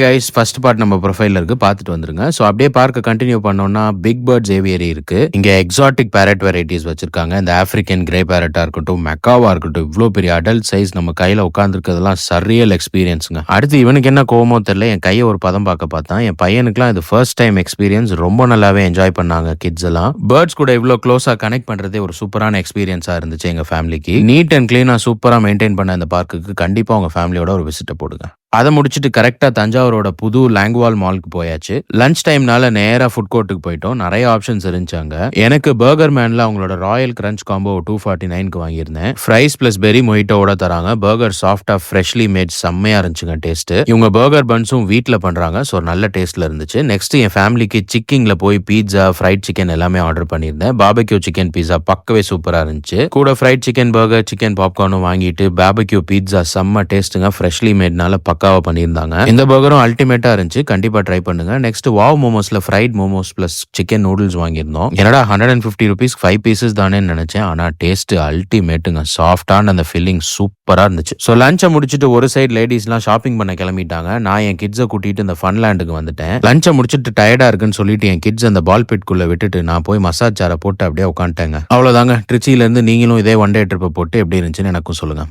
Guys first part நம்ம ப்ரொஃபைல்ல இருக்கு, பார்த்துட்டு வந்துருங்க. ஸோ அப்படியே பார்க்க கண்டினியூ பண்ணோம்னா பிக் பேர்ட்ஸ் ஏவியரி இருக்கு. இங்க எக்ஸாட்டிக் பேரட் வெரைட்டிஸ் வச்சிருக்காங்க. இந்த ஆப்பிரிக்கன் கிரே பேரட்டா இருக்கட்டும், மெக்காவா இருக்கட்டும், இவ்வளோ பெரிய அடல்ட் சைஸ் நம்ம கையில உட்காந்துருக்கிறதுலாம் சரியல் எக்ஸ்பீரியன்ஸுங்க. அடுத்து இவனுக்கு என்ன கோவமோ தெரியல, என் கையை ஒரு பதம் பார்க்க பார்த்தான். என் பையனுக்குலாம் இது ஃபர்ஸ்ட் டைம் எக்ஸ்பீரியன்ஸ். ரொம்ப நல்லாவே என்ஜாய் பண்ணாங்க கிட்ஸ் எல்லாம். பேர்ட்ஸ் கூட இவ்வளோ க்ளோஸா கனெக்ட் பண்றதே ஒரு சூப்பரான எக்ஸ்பீரியன்ஸா இருந்துச்சு எங்க ஃபேமிலிக்கு. நீட் அண்ட் கிளீனா சூப்பரா மெயின்டைன் பண்ண இந்த பார்க்குக்கு கண்டிப்பா உங்க ஃபேமிலியோட ஒரு விசிட்டை போடுங்க. அதை முடிச்சுட்டு கரெக்டாக தஞ்சாவூரோட புது லாங்குவால் மால்க்கு போயாச்சு. லஞ்ச் டைம்னால நேராக ஃபுட் கோர்ட்டுக்கு போயிட்டோம். நிறைய ஆப்ஷன்ஸ் இருந்துச்சாங்க. எனக்கு பர்கர் மேன்ல அவங்களோட ராயல் கிரன்ச் காம்போ 249க்கு வாங்கியிருந்தேன். ஃப்ரைஸ் பிளஸ் பெரி மொய்ட்டோட தராங்க. பர்கர் சாஃப்டா ஃப்ரெஷ்லி மேட் செம்மையா இருந்துச்சுங்க டேஸ்ட். இவங்க பர்கர் பன்ஸும் வீட்டில் பண்றாங்க. ஸோ நல்ல டேஸ்ட்ல இருந்துச்சு. நெக்ஸ்ட் என் ஃபேமிலிக்கு சிக்கிங்ல போய் பீட்சா ஃப்ரைட் சிக்கன் எல்லாமே ஆர்டர் பண்ணியிருந்தேன். பாபக்யூ சிக்கன் பீஸா பக்கவே சூப்பரா இருந்துச்சு. கூட ஃப்ரைட் சிக்கன் பர்கர் சிக்கன் பாப்கார்னும் வாங்கிட்டு பாபக்யூ பீட்சா செம்ம டேஸ்ட்டுங்க. ஃப்ரெஷ்லி மேட்னால பக்காவா பண்ணியிருந்தாங்க. இந்த பர்கரும் அல்டிமேட்டா இருந்துச்சு. கண்டிப்பா ட்ரை பண்ணுங்க. நெக்ஸ்ட் வாவ் மோமோஸ்ல fried momos plus chicken noodles வாங்கியிருந்தோம். என்னடா 150 ருபீஸ் 5 பீசஸ் தானே நினைச்சேன். ஆனா டேஸ்ட் அல்டிமேட்டுங்க. சாஃப்டான அந்த ஃபில்லிங் சூப்பரா இருந்துச்சு. ஸோ லஞ்சை முடிச்சுட்டு ஒரு சைடு லேடிஸ்லாம் ஷாப்பிங் பண்ண கிளம்பிட்டாங்க. நான் என் கிட்ஸை கூட்டிட்டு இந்த ஃபன்லேண்டுக்கு வந்துட்டேன். லஞ்சை முடிச்சுட்டு டயர்டா இருக்குன்னு சொல்லிட்டு என் கிட்ஸ் அந்த பால் பிட்குள்ள விட்டுட்டு நான் போய் மசாஜ் சேரை போட்டு அப்படியே உட்காந்துட்டேங்க. அவ்வளவுதாங்க. ட்ரிச்சியில இருந்து நீங்களும் இதே ஒன் டே ட்ரிப்பை போட்டு எப்படி இருந்துச்சுன்னு எனக்கும் சொல்லுங்க.